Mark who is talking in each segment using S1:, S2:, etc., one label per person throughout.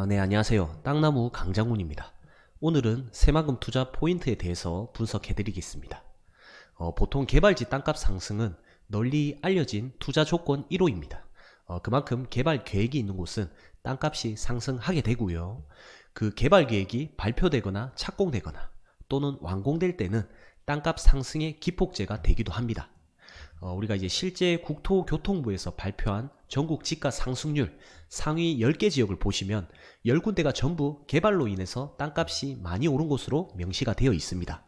S1: 네, 안녕하세요. 땅나무 강장훈입니다. 오늘은 새만금 투자 포인트에 대해서 분석해 드리겠습니다. 보통 개발지 땅값 상승은 널리 알려진 투자 조건 1호입니다. 그만큼 개발 계획이 있는 곳은 땅값이 상승하게 되고요. 그 개발 계획이 발표되거나 착공되거나 또는 완공될 때는 땅값 상승의 기폭제가 되기도 합니다. 우리가 이제 실제 국토교통부에서 발표한 전국 지가 상승률 상위 10개 지역을 보시면 10군데가 전부 개발로 인해서 땅값이 많이 오른 곳으로 명시가 되어 있습니다.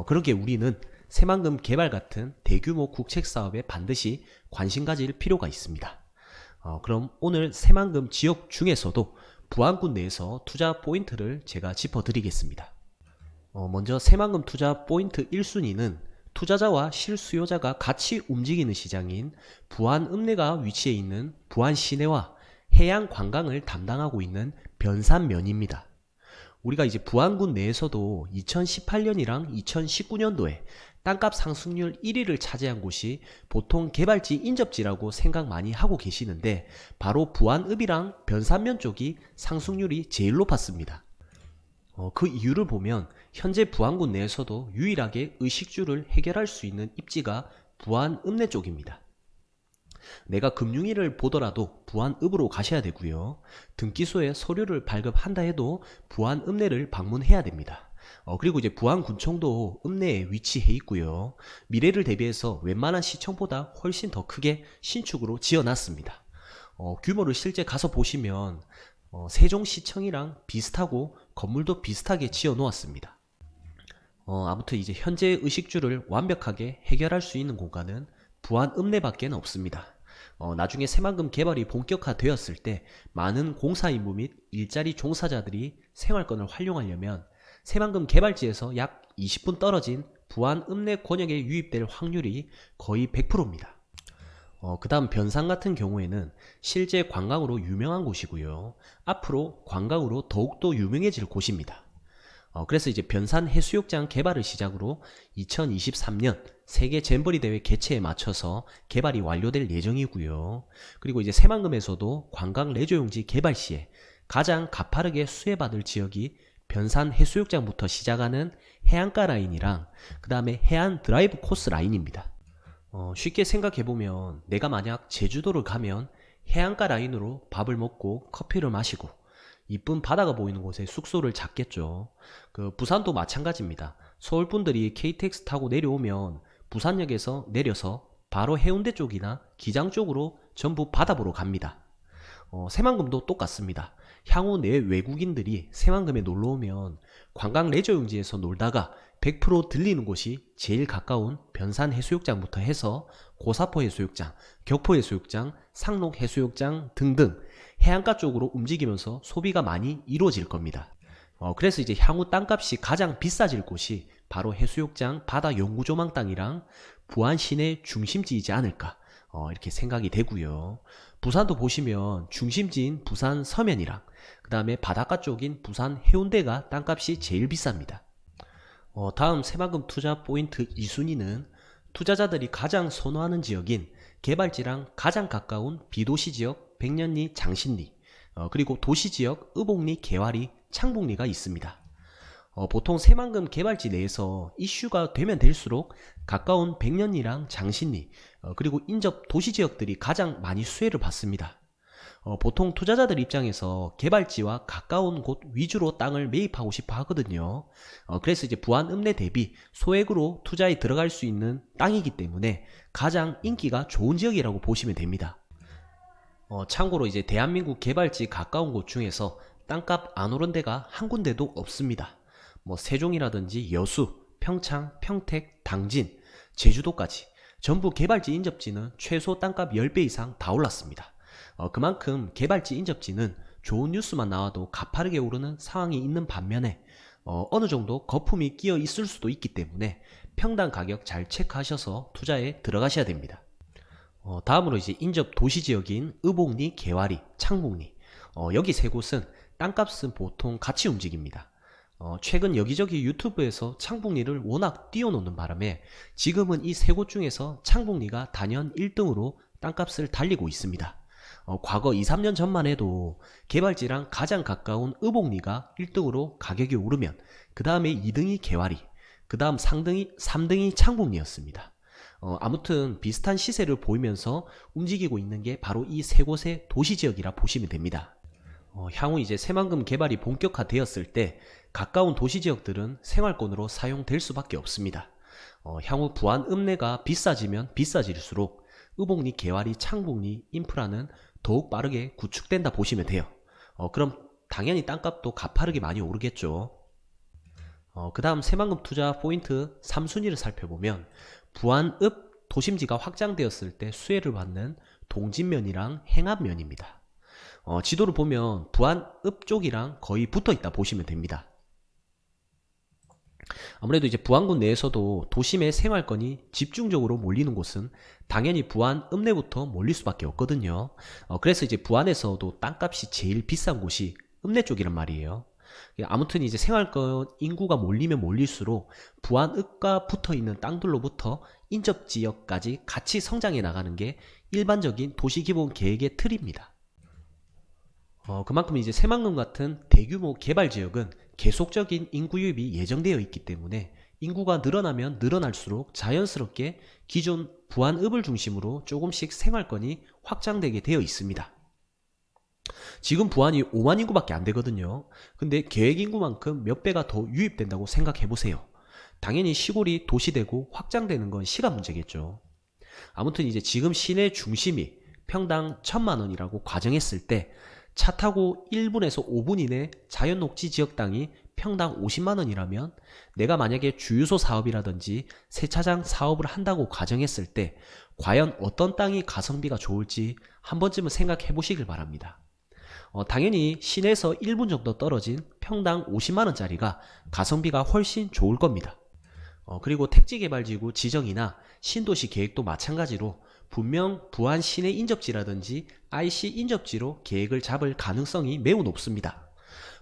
S1: 그러기에 우리는 새만금 개발 같은 대규모 국책사업에 반드시 관심 가질 필요가 있습니다. 그럼 오늘 새만금 지역 중에서도 부안군 내에서 투자 포인트를 제가 짚어드리겠습니다. 먼저 새만금 투자 포인트 1순위는 투자자와 실수요자가 같이 움직이는 시장인 부안읍내가 위치해 있는 부안 시내와 해양 관광을 담당하고 있는 변산면입니다. 우리가 이제 부안군 내에서도 2018년이랑 2019년도에 땅값 상승률 1위를 차지한 곳이 보통 개발지 인접지라고 생각 많이 하고 계시는데 바로 부안읍이랑 변산면 쪽이 상승률이 제일 높았습니다. 그 이유를 보면 현재 부안군 내에서도 유일하게 의식주를 해결할 수 있는 입지가 부안읍내 쪽입니다. 내가 금융위를 보더라도 부안읍으로 가셔야 되고요. 등기소에 서류를 발급한다 해도 부안읍내를 방문해야 됩니다. 그리고 이제 부안군청도 읍내에 위치해 있고요. 미래를 대비해서 웬만한 시청보다 훨씬 더 크게 신축으로 지어놨습니다. 규모를 실제 가서 보시면 세종시청이랑 비슷하고 건물도 비슷하게 지어 놓았습니다. 아무튼 이제 현재 의식주를 완벽하게 해결할 수 있는 공간은 부안읍내밖에 없습니다. 나중에 새만금 개발이 본격화되었을 때 많은 공사인부 및 일자리 종사자들이 생활권을 활용하려면 새만금 개발지에서 약 20분 떨어진 부안읍내 권역에 유입될 확률이 거의 100%입니다. 그 다음 변산 같은 경우에는 실제 관광으로 유명한 곳이고요. 앞으로 관광으로 더욱더 유명해질 곳입니다. 그래서 이제 변산 해수욕장 개발을 시작으로 2023년 세계 잼버리 대회 개최에 맞춰서 개발이 완료될 예정이고요. 그리고 이제 새만금에서도 관광 레저용지 개발 시에 가장 가파르게 수혜받을 지역이 변산 해수욕장부터 시작하는 해안가 라인이랑 그 다음에 해안 드라이브 코스 라인입니다. 쉽게 생각해보면 내가 만약 제주도를 가면 해안가 라인으로 밥을 먹고 커피를 마시고 이쁜 바다가 보이는 곳에 숙소를 잡겠죠. 부산도 마찬가지입니다. 서울분들이 KTX 타고 내려오면 부산역에서 내려서 바로 해운대 쪽이나 기장 쪽으로 전부 바다 보러 갑니다. 새만금도 똑같습니다. 향후 내 외국인들이 새만금에 놀러오면 관광 레저용지에서 놀다가 100% 들리는 곳이 제일 가까운 변산 해수욕장부터 해서 고사포 해수욕장, 격포 해수욕장, 상록 해수욕장 등등 해안가 쪽으로 움직이면서 소비가 많이 이루어질 겁니다. 그래서 이제 향후 땅값이 가장 비싸질 곳이 바로 해수욕장 바다 연구조망 땅이랑 부안 시내 중심지이지 않을까 이렇게 생각이 되고요. 부산도 보시면 중심지인 부산 서면이랑 그 다음에 바닷가 쪽인 부산 해운대가 땅값이 제일 비쌉니다. 다음 새만금 투자 포인트 2순위는 투자자들이 가장 선호하는 지역인 개발지랑 가장 가까운 비도시 지역 백년리 장신리 그리고 도시지역 의복리 개화리 창북리가 있습니다. 보통 새만금 개발지 내에서 이슈가 되면 될수록 가까운 백년리랑 장신리 그리고 인접 도시지역들이 가장 많이 수혜를 받습니다. 보통 투자자들 입장에서 개발지와 가까운 곳 위주로 땅을 매입하고 싶어 하거든요. 그래서 이제 부안읍내 대비 소액으로 투자에 들어갈 수 있는 땅이기 때문에 가장 인기가 좋은 지역이라고 보시면 됩니다. 참고로 이제 대한민국 개발지 가까운 곳 중에서 땅값 안 오른 데가 한 군데도 없습니다. 세종이라든지 여수, 평창, 평택, 당진, 제주도까지 전부 개발지 인접지는 최소 땅값 10배 이상 다 올랐습니다. 그만큼 개발지 인접지는 좋은 뉴스만 나와도 가파르게 오르는 상황이 있는 반면에 어느 정도 거품이 끼어 있을 수도 있기 때문에 평당 가격 잘 체크하셔서 투자에 들어가셔야 됩니다. 다음으로 이제 인접 도시지역인 의복리, 개화리, 창북리 여기 세 곳은 땅값은 보통 같이 움직입니다. 최근 여기저기 유튜브에서 창북리를 워낙 띄워놓는 바람에 지금은 이 세 곳 중에서 창북리가 단연 1등으로 땅값을 달리고 있습니다. 과거 2, 3년 전만 해도 개발지랑 가장 가까운 의복리가 1등으로 가격이 오르면 그 다음에 2등이 개화리, 그 다음 3등이 창북리였습니다. 아무튼 비슷한 시세를 보이면서 움직이고 있는 게 바로 이 세 곳의 도시지역이라 보시면 됩니다. 향후 이제 새만금 개발이 본격화되었을 때 가까운 도시지역들은 생활권으로 사용될 수밖에 없습니다. 향후 부안 읍내가 비싸지면 비싸질수록 의복리, 개화리, 창북리 인프라는 더욱 빠르게 구축된다 보시면 돼요. 그럼 당연히 땅값도 가파르게 많이 오르겠죠. 그 다음 새만금 투자 포인트 3순위를 살펴보면 부안읍 도심지가 확장되었을 때 수혜를 받는 동진면이랑 행안면입니다. 지도를 보면 부안읍 쪽이랑 거의 붙어있다 보시면 됩니다. 아무래도 이제 부안군 내에서도 도심의 생활권이 집중적으로 몰리는 곳은 당연히 부안 읍내부터 몰릴 수밖에 없거든요. 그래서 이제 부안에서도 땅값이 제일 비싼 곳이 읍내 쪽이란 말이에요. 아무튼 이제 생활권 인구가 몰리면 몰릴수록 부안읍과 붙어있는 땅들로부터 인접지역까지 같이 성장해 나가는 게 일반적인 도시기본 계획의 틀입니다. 그만큼 이제 새만금 같은 대규모 개발지역은 계속적인 인구 유입이 예정되어 있기 때문에 인구가 늘어나면 늘어날수록 자연스럽게 기존 부안읍을 중심으로 조금씩 생활권이 확장되게 되어 있습니다. 지금 부안이 5만 인구밖에 안 되거든요. 근데 계획 인구만큼 몇 배가 더 유입된다고 생각해 보세요. 당연히 시골이 도시되고 확장되는 건 시간 문제겠죠. 아무튼 이제 지금 시내 중심이 평당 1,000만 원이라고 가정했을 때 차 타고 1분에서 5분 이내 자연녹지 지역 땅이 평당 50만 원이라면 내가 만약에 주유소 사업이라든지 세차장 사업을 한다고 가정했을 때 과연 어떤 땅이 가성비가 좋을지 한 번쯤은 생각해 보시길 바랍니다. 당연히 시내에서 1분 정도 떨어진 평당 50만 원짜리가 가성비가 훨씬 좋을 겁니다. 그리고 택지개발지구 지정이나 신도시 계획도 마찬가지로 분명 부안 시내 인접지라든지 IC 인접지로 계획을 잡을 가능성이 매우 높습니다.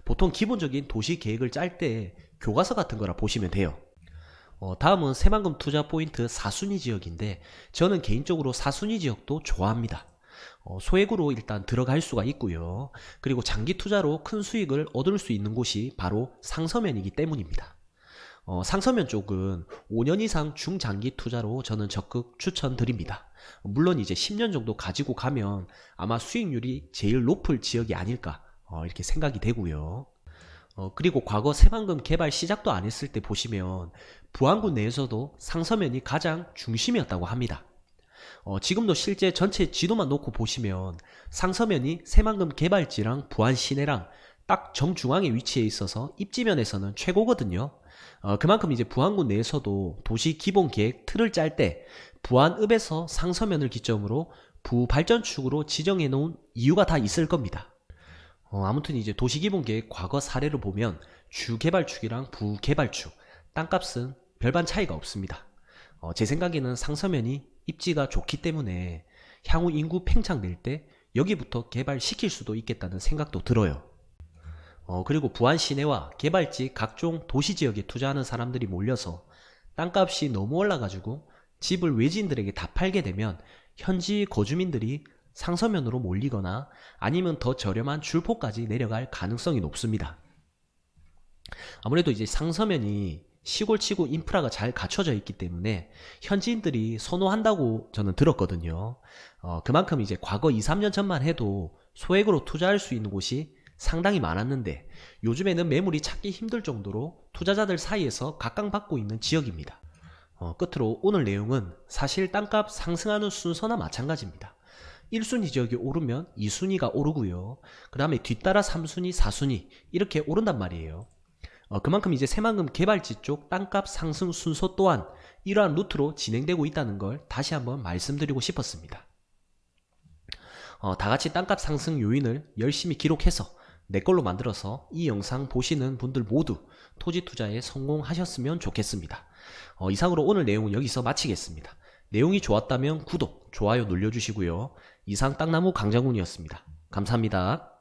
S1: 보통 기본적인 도시 계획을 짤 때 교과서 같은 거라 보시면 돼요. 다음은 새만금 투자 포인트 4순위 지역인데 저는 개인적으로 4순위 지역도 좋아합니다. 소액으로 일단 들어갈 수가 있고요. 그리고 장기 투자로 큰 수익을 얻을 수 있는 곳이 바로 상서면이기 때문입니다. 상서면 쪽은 5년 이상 중장기 투자로 저는 적극 추천드립니다. 물론 이제 10년 정도 가지고 가면 아마 수익률이 제일 높을 지역이 아닐까 이렇게 생각이 되고요. 그리고 과거 새만금 개발 시작도 안 했을 때 보시면 부안군 내에서도 상서면이 가장 중심이었다고 합니다. 지금도 실제 전체 지도만 놓고 보시면 상서면이 새만금 개발지랑 부안 시내랑 딱 정중앙에 위치해 있어서 입지면에서는 최고거든요. 그만큼 이제 부안군 내에서도 도시 기본 계획 틀을 짤 때 부안읍에서 상서면을 기점으로 부발전축으로 지정해 놓은 이유가 다 있을 겁니다. 아무튼 이제 도시 기본 계획 과거 사례를 보면 주개발축이랑 부개발축 땅값은 별반 차이가 없습니다. 제 생각에는 상서면이 입지가 좋기 때문에 향후 인구 팽창될 때 여기부터 개발시킬 수도 있겠다는 생각도 들어요. 그리고 부안 시내와 개발지 각종 도시지역에 투자하는 사람들이 몰려서 땅값이 너무 올라가지고 집을 외지인들에게 다 팔게 되면 현지 거주민들이 상서면으로 몰리거나 아니면 더 저렴한 줄포까지 내려갈 가능성이 높습니다. 아무래도 이제 상서면이 시골치고 인프라가 잘 갖춰져 있기 때문에 현지인들이 선호한다고 저는 들었거든요. 그만큼 이제 과거 2, 3년 전만 해도 소액으로 투자할 수 있는 곳이 상당히 많았는데 요즘에는 매물이 찾기 힘들 정도로 투자자들 사이에서 각광받고 있는 지역입니다. 끝으로 오늘 내용은 사실 땅값 상승하는 순서나 마찬가지입니다. 1순위 지역이 오르면 2순위가 오르고요. 그 다음에 뒤따라 3순위, 4순위 이렇게 오른단 말이에요. 그만큼 이제 새만금 개발지 쪽 땅값 상승 순서 또한 이러한 루트로 진행되고 있다는 걸 다시 한번 말씀드리고 싶었습니다. 다같이 땅값 상승 요인을 열심히 기록해서 내 걸로 만들어서 이 영상 보시는 분들 모두 토지 투자에 성공하셨으면 좋겠습니다. 이상으로 오늘 내용은 여기서 마치겠습니다. 내용이 좋았다면 구독, 좋아요 눌러주시고요. 이상 땅나무 강장훈이었습니다. 감사합니다.